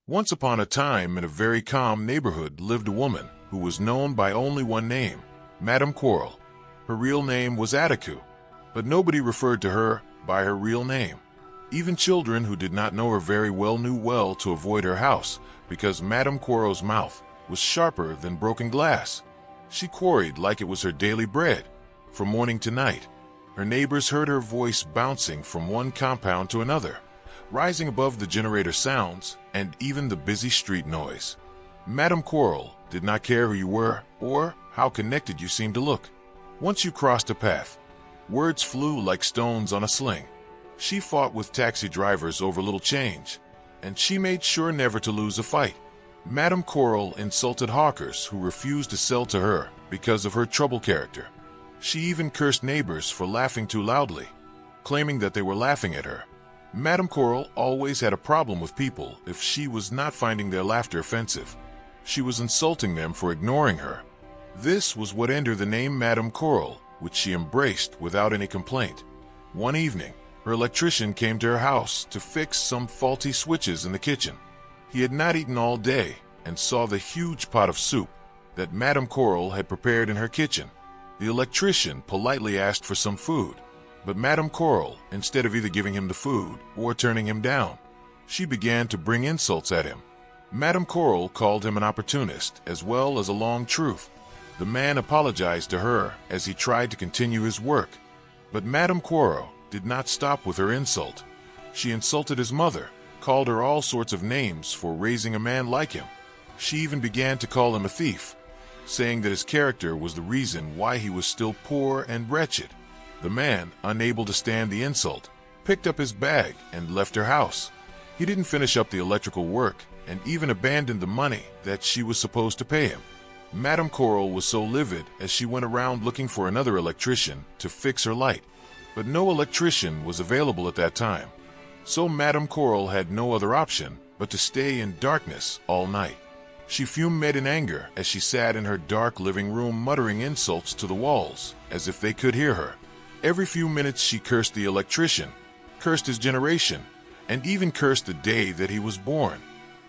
Once upon a time, in a very calm neighborhood, lived a woman who was known by only one name, Madame Quarrel. Her real name was Attiku, but nobody referred to her by her real name. Even children who did not know her very well knew well to avoid her house, because Madame Quarrel's mouth was sharper than broken glass. She quarried like it was her daily bread, from morning to night. Her neighbors heard her voice bouncing from one compound to another, rising above the generator sounds and even the busy street noise. Madame Quarrel did not care who you were or how connected you seemed to look. Once you crossed a path, words flew like stones on a sling. She fought with taxi drivers over little change, and she made sure never to lose a fight. Madame Quarrel insulted hawkers who refused to sell to her because of her trouble character. She even cursed neighbors for laughing too loudly, claiming that they were laughing at her. Madame Quarrel always had a problem with people if she was not finding their laughter offensive. She was insulting them for ignoring her. This was what earned her the name Madame Quarrel, which she embraced without any complaint. One evening, her electrician came to her house to fix some faulty switches in the kitchen. He had not eaten all day and saw the huge pot of soup that Madame Quarrel had prepared in her kitchen. The electrician politely asked for some food, but Madame Quarrel, instead of either giving him the food or turning him down, she began to bring insults at him. Madame Quarrel called him an opportunist as well as a long truth. The man apologized to her as he tried to continue his work, but Madame Quarrel did not stop with her insult. She insulted his mother, called her all sorts of names for raising a man like him. She even began to call him a thief, saying that his character was the reason why he was still poor and wretched. The man, unable to stand the insult, picked up his bag and left her house. He didn't finish up the electrical work and even abandoned the money that she was supposed to pay him. Madame Quarrel was so livid as she went around looking for another electrician to fix her light, but no electrician was available at that time. So Madame Quarrel had no other option but to stay in darkness all night. She fumed in anger as she sat in her dark living room muttering insults to the walls as if they could hear her. Every few minutes she cursed the electrician, cursed his generation, and even cursed the day that he was born.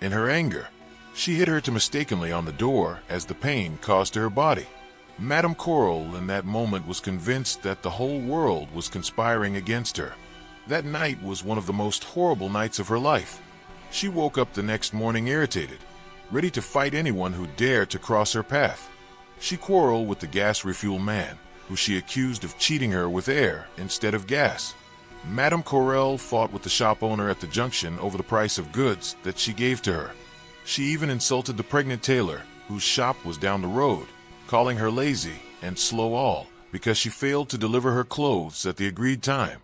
In her anger, she hit her mistakenly on the door as the pain caused to her body. Madame Quarrel in that moment was convinced that the whole world was conspiring against her. That night was one of the most horrible nights of her life. She woke up the next morning irritated, ready to fight anyone who dared to cross her path. She quarreled with the gas refuel man, who she accused of cheating her with air instead of gas. Madame Quarrel fought with the shop owner at the junction over the price of goods that she gave to her. She even insulted the pregnant tailor, whose shop was down the road, calling her lazy and slow all because she failed to deliver her clothes at the agreed time.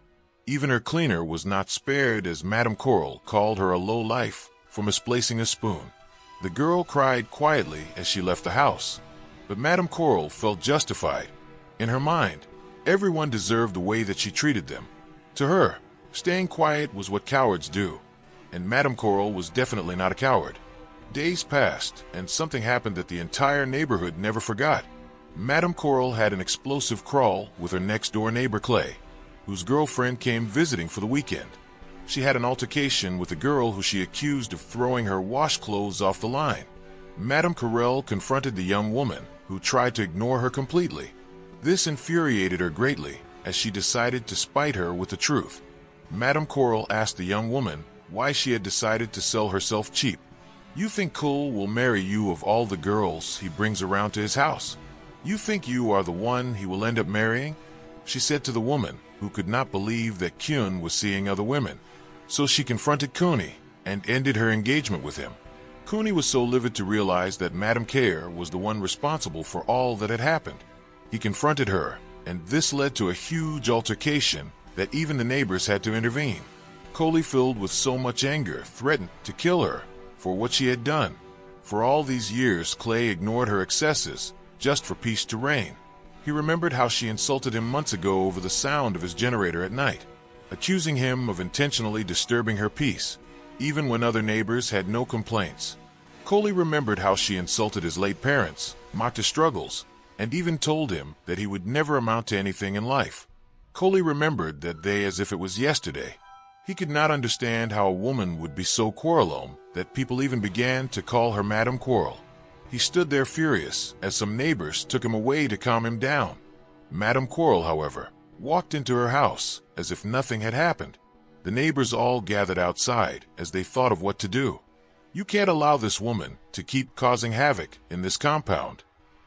Even her cleaner was not spared as Madame Quarrel called her a low-life for misplacing a spoon. The girl cried quietly as she left the house, but Madame Quarrel felt justified. In her mind, everyone deserved the way that she treated them. To her, staying quiet was what cowards do, and Madame Quarrel was definitely not a coward. Days passed, and something happened that the entire neighborhood never forgot. Madame Quarrel had an explosive quarrel with her next-door neighbor Clay, whose girlfriend came visiting for the weekend. She had an altercation with a girl who she accused of throwing her wash clothes off the line. Madame Quarrel confronted the young woman, who tried to ignore her completely. This infuriated her greatly, as she decided to spite her with the truth. Madame Quarrel asked the young woman why she had decided to sell herself cheap. "You think Cole will marry you of all the girls he brings around to his house? You think you are the one he will end up marrying?" she said to the woman, who could not believe that Kyun was seeing other women. So she confronted Cooney and ended her engagement with him. Cooney was so livid to realize that Madame Care was the one responsible for all that had happened. He confronted her, and this led to a huge altercation that even the neighbors had to intervene. Coley, filled with so much anger, threatened to kill her for what she had done. For all these years, Clay ignored her excesses just for peace to reign. He remembered how she insulted him months ago over the sound of his generator at night, accusing him of intentionally disturbing her peace, even when other neighbors had no complaints. Coley remembered how she insulted his late parents, mocked his struggles, and even told him that he would never amount to anything in life. Coley remembered that day as if it was yesterday. He could not understand how a woman would be so quarrelsome that people even began to call her Madame Quarrel. He stood there furious as some neighbors took him away to calm him down. Madame Quarrel, however, walked into her house as if nothing had happened. The neighbors all gathered outside as they thought of what to do. "You can't allow this woman to keep causing havoc in this compound,"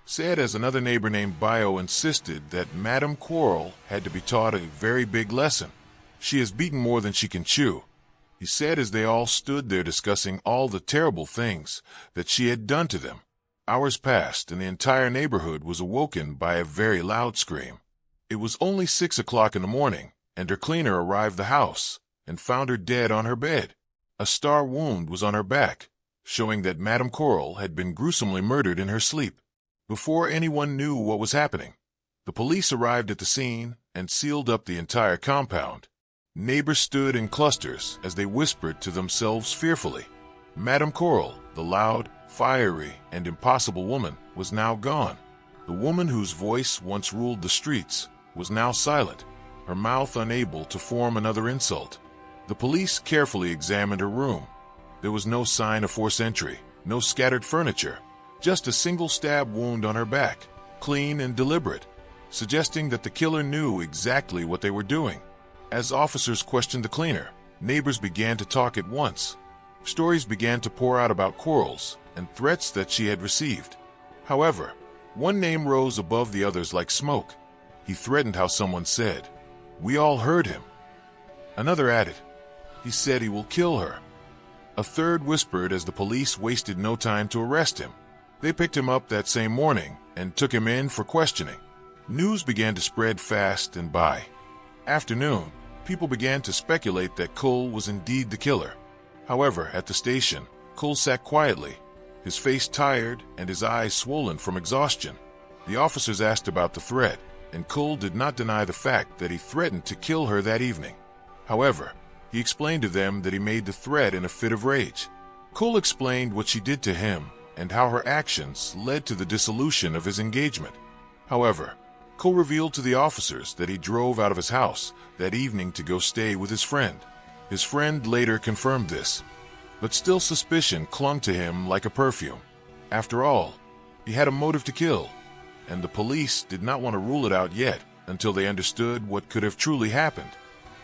said as another neighbor named Bio insisted that Madame Quarrel had to be taught a very big lesson. "She has beaten more than she can chew," he said as they all stood there discussing all the terrible things that she had done to them. Hours passed and the entire neighborhood was awoken by a very loud scream. It was only 6 o'clock in the morning, and her cleaner arrived at the house and found her dead on her bed. A star wound was on her back, showing that Madame Quarrel had been gruesomely murdered in her sleep. Before anyone knew what was happening, the police arrived at the scene and sealed up the entire compound. Neighbors stood in clusters as they whispered to themselves fearfully. Madame Quarrel, the loud, fiery, and impossible woman, was now gone. The woman whose voice once ruled the streets was now silent, her mouth unable to form another insult. The police carefully examined her room. There was no sign of forced entry, no scattered furniture, just a single stab wound on her back, clean and deliberate, suggesting that the killer knew exactly what they were doing. As officers questioned the cleaner, neighbors began to talk at once. Stories began to pour out about quarrels and threats that she had received. However, one name rose above the others like smoke. He threatened how someone said, "We all heard him." Another added, "He said he will kill her." A third whispered as the police wasted no time to arrest him. They picked him up that same morning and took him in for questioning. News began to spread fast, and by afternoon, people began to speculate that Cole was indeed the killer. However, at the station, Cole sat quietly, his face tired and his eyes swollen from exhaustion. The officers asked about the threat, and Cole did not deny the fact that he threatened to kill her that evening. However, he explained to them that he made the threat in a fit of rage. Cole explained what she did to him and how her actions led to the dissolution of his engagement. However, Cole revealed to the officers that he drove out of his house that evening to go stay with his friend. His friend later confirmed this, but still suspicion clung to him like a perfume. After all, he had a motive to kill, and the police did not want to rule it out yet until they understood what could have truly happened.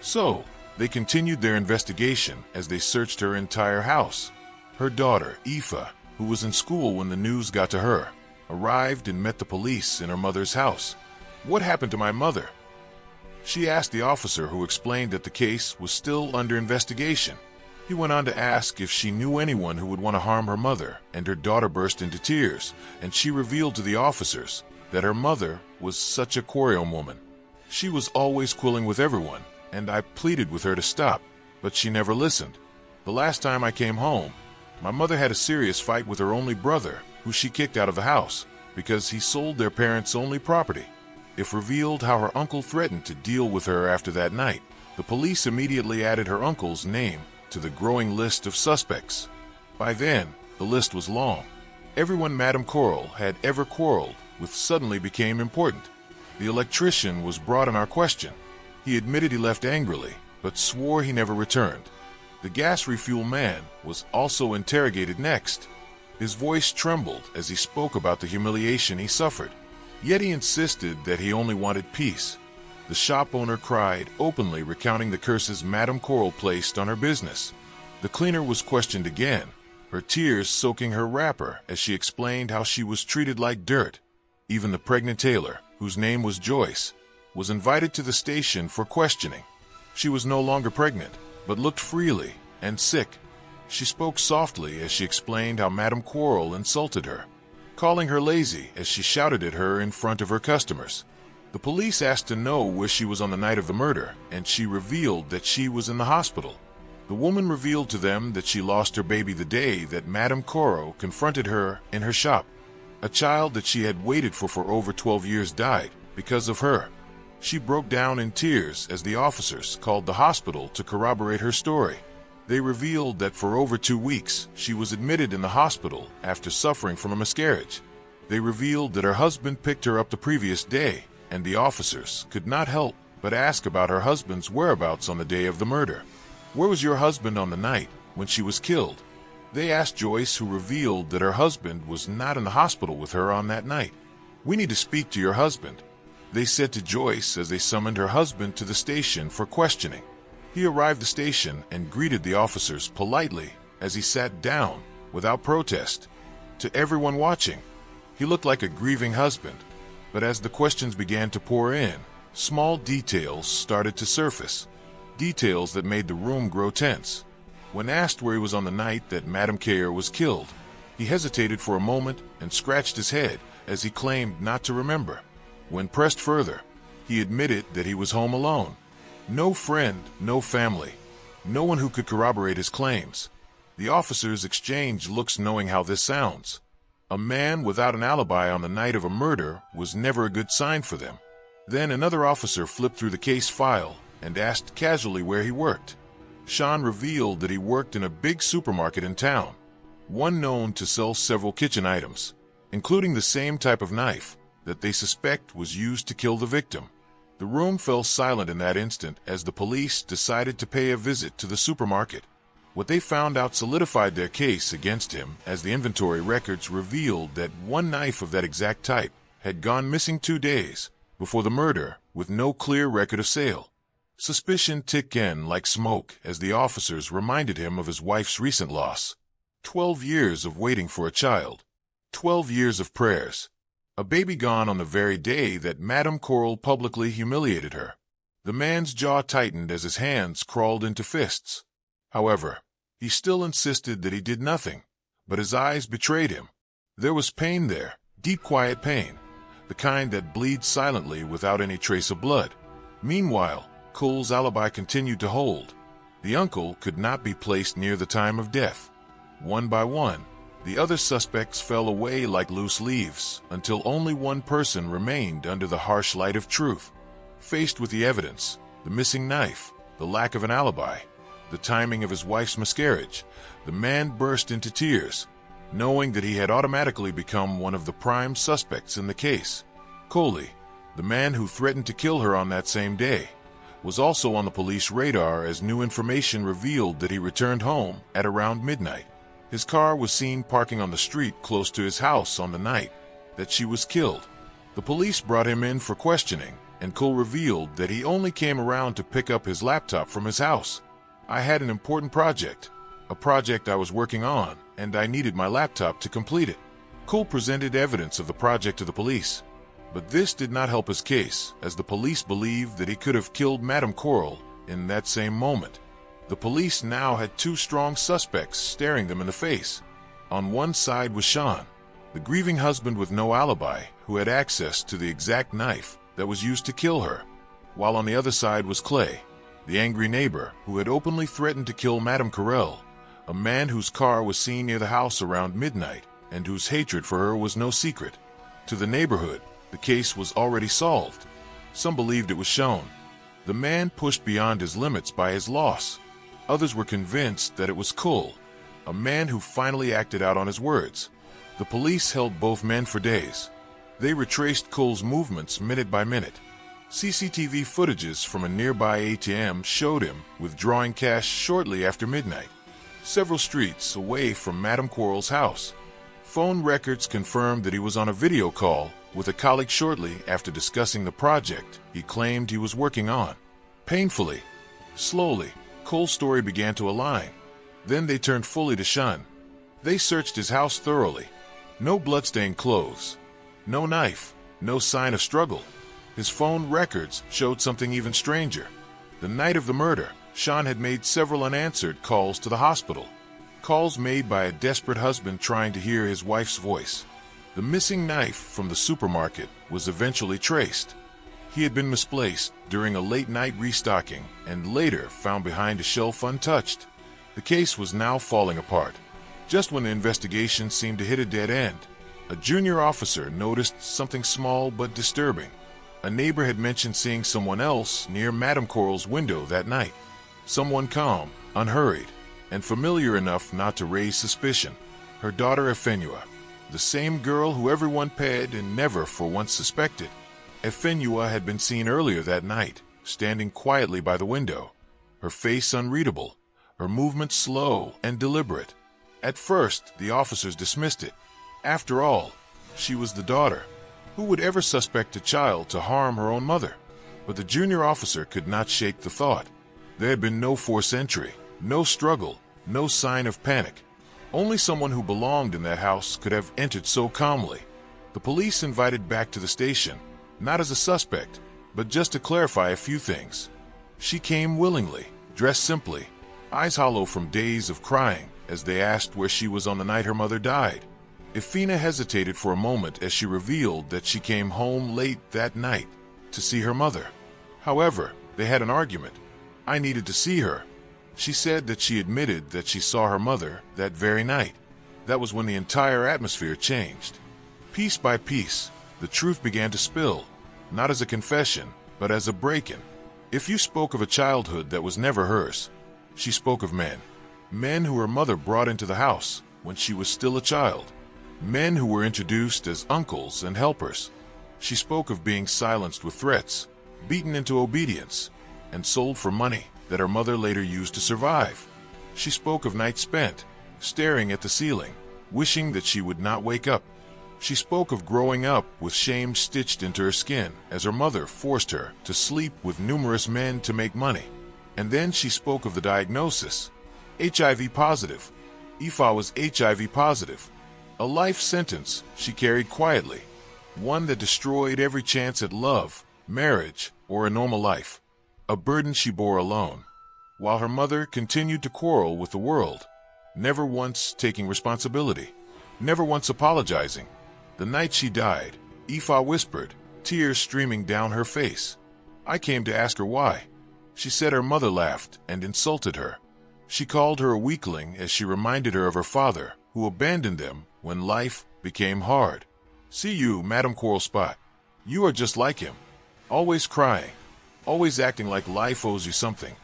So, they continued their investigation as they searched her entire house. Her daughter, Aoife, who was in school when the news got to her, arrived and met the police in her mother's house. "What happened to my mother?" she asked the officer, who explained that the case was still under investigation. He went on to ask if she knew anyone who would want to harm her mother, and her daughter burst into tears, and she revealed to the officers that her mother was such a quarrelsome woman. She was always quarreling with everyone, and I pleaded with her to stop, but she never listened. The last time I came home, my mother had a serious fight with her only brother, who she kicked out of the house because he sold their parents' only property. If revealed how her uncle threatened to deal with her after that night, the police immediately added her uncle's name to the growing list of suspects. By then, the list was long. Everyone Madame Quarrel had ever quarreled with suddenly became important. The electrician was brought in our question. He admitted he left angrily, but swore he never returned. The gas refuel man was also interrogated next. His voice trembled as he spoke about the humiliation he suffered. Yet he insisted that he only wanted peace. The shop owner cried openly, recounting the curses Madame Quarrel placed on her business. The cleaner was questioned again, her tears soaking her wrapper as she explained how she was treated like dirt. Even the pregnant tailor, whose name was Joyce, was invited to the station for questioning. She was no longer pregnant, but looked freely and sick. She spoke softly as she explained how Madame Quarrel insulted her, calling her lazy as she shouted at her in front of her customers. The police asked to know where she was on the night of the murder, and she revealed that she was in the hospital. The woman revealed to them that she lost her baby the day that Madame Quarrel confronted her in her shop. A child that she had waited for over 12 years died because of her. She broke down in tears as the officers called the hospital to corroborate her story. They revealed that for over 2 weeks, she was admitted in the hospital after suffering from a miscarriage. They revealed that her husband picked her up the previous day, and the officers could not help but ask about her husband's whereabouts on the day of the murder. Where was your husband on the night when she was killed? They asked Joyce, who revealed that her husband was not in the hospital with her on that night. We need to speak to your husband, they said to Joyce as they summoned her husband to the station for questioning. He arrived at the station and greeted the officers politely as he sat down without protest. To everyone watching, he looked like a grieving husband. But as the questions began to pour in, small details started to surface. Details that made the room grow tense. When asked where he was on the night that Madame Kerr was killed, he hesitated for a moment and scratched his head as he claimed not to remember. When pressed further, he admitted that he was home alone. No friend, no family, no one who could corroborate his claims. The officers exchanged looks, knowing how this sounds. A man without an alibi on the night of a murder was never a good sign for them. Then another officer flipped through the case file and asked casually where he worked. Sean revealed that he worked in a big supermarket in town, one known to sell several kitchen items, including the same type of knife that they suspect was used to kill the victim. The room fell silent in that instant as the police decided to pay a visit to the supermarket. What they found out solidified their case against him, as the inventory records revealed that one knife of that exact type had gone missing 2 days before the murder, with no clear record of sale. Suspicion ticked in like smoke as the officers reminded him of his wife's recent loss. 12 years of waiting for a child. 12 years of prayers. A baby gone on the very day that Madame Quarrel publicly humiliated her. The man's jaw tightened as his hands crawled into fists. However, he still insisted that he did nothing, but his eyes betrayed him. There was pain there, deep quiet pain, the kind that bleeds silently without any trace of blood. Meanwhile, Cole's alibi continued to hold. The uncle could not be placed near the time of death. One by one, the other suspects fell away like loose leaves until only one person remained under the harsh light of truth. Faced with the evidence, the missing knife, the lack of an alibi, the timing of his wife's miscarriage, the man burst into tears, knowing that he had automatically become one of the prime suspects in the case. Coley, the man who threatened to kill her on that same day, was also on the police radar as new information revealed that he returned home at around midnight. His car was seen parking on the street close to his house on the night that she was killed. The police brought him in for questioning, and Cole revealed that he only came around to pick up his laptop from his house. I had an important project, a project I was working on, and I needed my laptop to complete it. Cole presented evidence of the project to the police, but this did not help his case, as the police believed that he could have killed Madame Quarrel in that same moment. The police now had 2 strong suspects staring them in the face. On one side was Sean, the grieving husband with no alibi, who had access to the exact knife that was used to kill her, while on the other side was Clay, the angry neighbor who had openly threatened to kill Madame Quarrel, a man whose car was seen near the house around midnight and whose hatred for her was no secret. To the neighborhood, the case was already solved. Some believed it was Sean, the man pushed beyond his limits by his loss. Others were convinced that it was Cole, a man who finally acted out on his words. The police held both men for days. They retraced Cole's movements minute by minute. CCTV footages from a nearby ATM showed him withdrawing cash shortly after midnight, several streets away from Madame Quarrel's house. Phone records confirmed that he was on a video call with a colleague shortly after discussing the project he claimed he was working on. Painfully, slowly, Cole's story began to align. Then they turned fully to Sean. They searched his house thoroughly. No bloodstained clothes, no knife, no sign of struggle. His phone records showed something even stranger. The night of the murder, Sean had made several unanswered calls to the hospital. Calls made by a desperate husband trying to hear his wife's voice. The missing knife from the supermarket was eventually traced. He had been misplaced during a late-night restocking and later found behind a shelf untouched. The case was now falling apart. Just when the investigation seemed to hit a dead end, a junior officer noticed something small but disturbing. A neighbor had mentioned seeing someone else near Madame Quarrel's window that night. Someone calm, unhurried, and familiar enough not to raise suspicion. Her daughter Efenua, the same girl who everyone paid and never for once suspected. Efenua had been seen earlier that night, standing quietly by the window, her face unreadable, her movements slow and deliberate. At first, the officers dismissed it. After all, she was the daughter. Who would ever suspect a child to harm her own mother? But the junior officer could not shake the thought. There had been no forced entry, no struggle, no sign of panic. Only someone who belonged in that house could have entered so calmly. The police invited back to the station, not as a suspect, but just to clarify a few things. She came willingly, dressed simply, eyes hollow from days of crying as they asked where she was on the night her mother died. Ifina hesitated for a moment as she revealed that she came home late that night to see her mother. However, they had an argument. I needed to see her. She said that she admitted that she saw her mother that very night. That was when the entire atmosphere changed. Piece by piece, the truth began to spill, not as a confession, but as a break-in. If you spoke of a childhood that was never hers, she spoke of men who her mother brought into the house when she was still a child, men who were introduced as uncles and helpers. She spoke of being silenced with threats, beaten into obedience, and sold for money that her mother later used to survive. She spoke of nights spent, staring at the ceiling, wishing that she would not wake up. She spoke of growing up with shame stitched into her skin as her mother forced her to sleep with numerous men to make money. And then she spoke of the diagnosis. HIV positive. Aoife was HIV positive. A life sentence she carried quietly, one that destroyed every chance at love, marriage, or a normal life. A burden she bore alone, while her mother continued to quarrel with the world, never once taking responsibility, never once apologizing. The night she died, Aoife whispered, tears streaming down her face. I came to ask her why. She said her mother laughed and insulted her. She called her a weakling as she reminded her of her father, who abandoned them when life became hard. See you, Madame Quarrel Spot. You are just like him, always crying, always acting like life owes you something.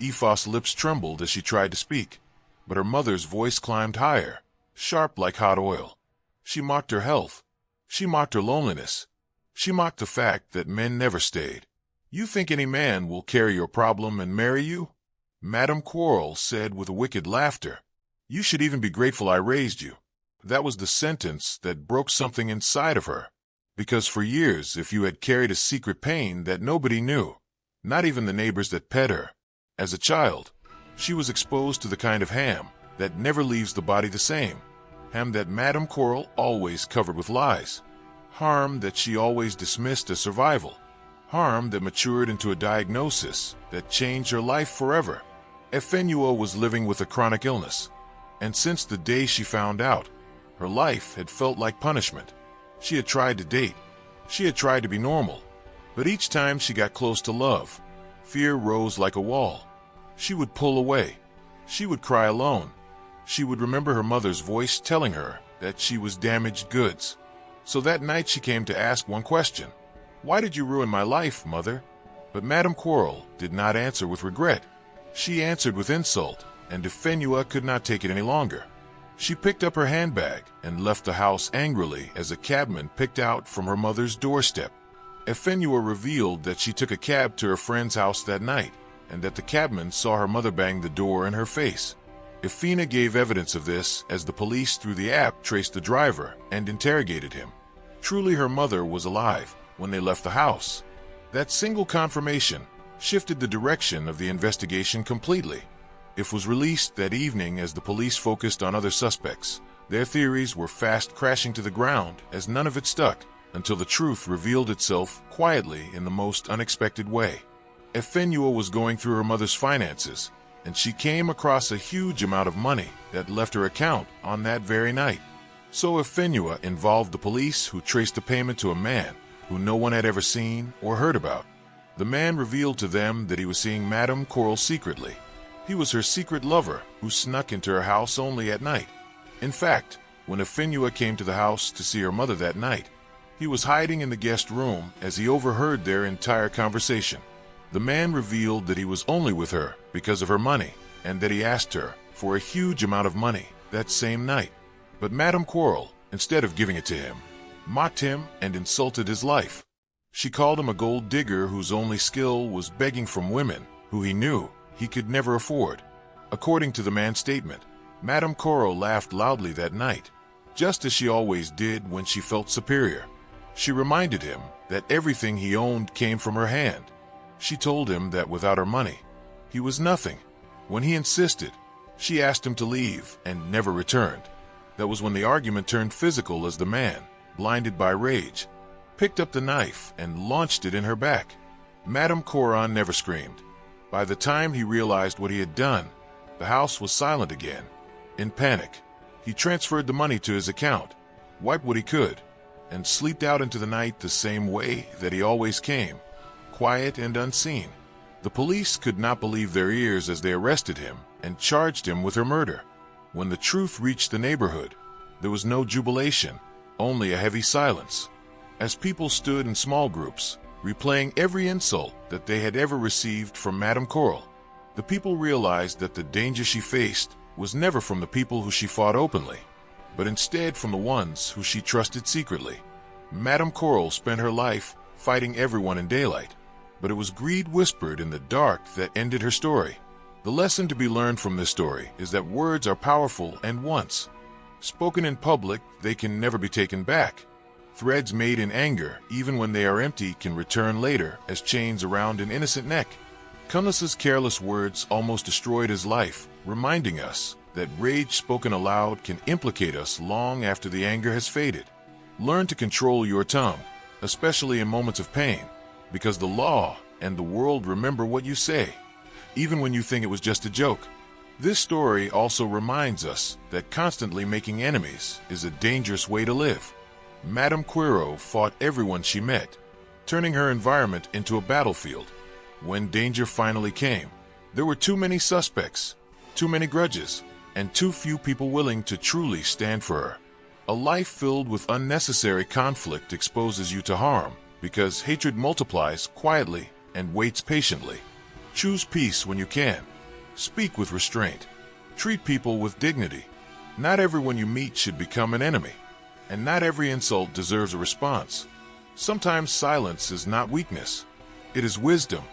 Aoife's lips trembled as she tried to speak, but her mother's voice climbed higher, sharp like hot oil. She mocked her health. She mocked her loneliness. She mocked the fact that men never stayed. You think any man will carry your problem and marry you? Madame Quarrel said with a wicked laughter. You should even be grateful I raised you. That was the sentence that broke something inside of her. Because for years, if you had carried a secret pain that nobody knew, not even the neighbors that pet her, as a child, she was exposed to the kind of ham that never leaves the body the same. Ham that Madame Quarrel always covered with lies. Harm that she always dismissed as survival. Harm that matured into a diagnosis that changed her life forever. Efenua was living with a chronic illness, and since the day she found out, her life had felt like punishment. She had tried to date. She had tried to be normal. But each time she got close to love, fear rose like a wall. She would pull away. She would cry alone. She would remember her mother's voice telling her that she was damaged goods. So that night she came to ask one question. Why did you ruin my life, mother? But Madame Quarrel did not answer with regret. She answered with insult, and Efenua could not take it any longer. She picked up her handbag and left the house angrily as a cabman picked out from her mother's doorstep. Efenua revealed that she took a cab to her friend's house that night, and that the cabman saw her mother bang the door in her face. Ifina gave evidence of this as the police through the app traced the driver and interrogated him. Truly her mother was alive when they left the house. That single confirmation shifted the direction of the investigation completely. It was released that evening as the police focused on other suspects. Their theories were fast crashing to the ground as none of it stuck, until the truth revealed itself quietly in the most unexpected way. Efenua was going through her mother's finances, and she came across a huge amount of money that left her account on that very night. So Efenua involved the police, who traced the payment to a man who no one had ever seen or heard about. The man revealed to them that he was seeing Madame Quarrel secretly. He was her secret lover who snuck into her house only at night. In fact, when Efenua came to the house to see her mother that night, he was hiding in the guest room as he overheard their entire conversation. The man revealed that he was only with her because of her money, and that he asked her for a huge amount of money that same night. But Madame Quarrel, instead of giving it to him, mocked him and insulted his life. She called him a gold digger whose only skill was begging from women who he knew he could never afford. According to the man's statement, Madame Quarrel laughed loudly that night, just as she always did when she felt superior. She reminded him that everything he owned came from her hand. She told him that without her money, he was nothing. When he insisted, she asked him to leave and never returned. That was when the argument turned physical as the man, blinded by rage, picked up the knife and launched it in her back. Madame Quarrel never screamed. By the time he realized what he had done, the house was silent again. In panic, he transferred the money to his account, wiped what he could, and slipped out into the night the same way that he always came, quiet and unseen. The police could not believe their ears as they arrested him and charged him with her murder. When the truth reached the neighborhood, there was no jubilation, only a heavy silence. As people stood in small groups, replaying every insult that they had ever received from Madame Quarrel, the people realized that the danger she faced was never from the people who she fought openly, but instead from the ones who she trusted secretly. Madame Quarrel spent her life fighting everyone in daylight, but it was greed whispered in the dark that ended her story. The lesson to be learned from this story is that words are powerful, and once spoken in public, they can never be taken back. Threads made in anger, even when they are empty, can return later as chains around an innocent neck. Cunless's careless words almost destroyed his life, reminding us that rage spoken aloud can implicate us long after the anger has faded. Learn to control your tongue, especially in moments of pain, because the law and the world remember what you say, even when you think it was just a joke. This story also reminds us that constantly making enemies is a dangerous way to live. Madame Quarrel fought everyone she met, turning her environment into a battlefield. When danger finally came, there were too many suspects, too many grudges, and too few people willing to truly stand for her. A life filled with unnecessary conflict exposes you to harm, because hatred multiplies quietly and waits patiently. Choose peace when you can. Speak with restraint. Treat people with dignity. Not everyone you meet should become an enemy, and not every insult deserves a response. Sometimes silence is not weakness, it is wisdom.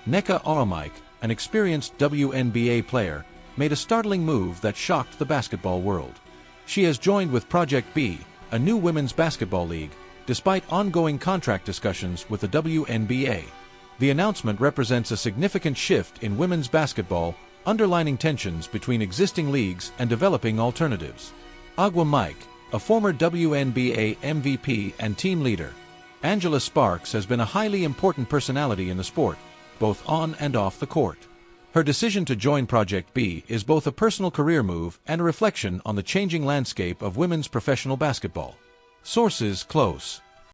Nneka Onyeama, an experienced WNBA player, made a startling move that shocked the basketball world. She has joined with Project B, a new women's basketball league, despite ongoing contract discussions with the WNBA. The announcement represents a significant shift in women's basketball, underlining tensions between existing leagues and developing alternatives. Onyeama, a former WNBA MVP and team leader, Angela Sparks has been a highly important personality in the sport, both on and off the court. Her decision to join Project B is both a personal career move and a reflection on the changing landscape of women's professional basketball. Sources close.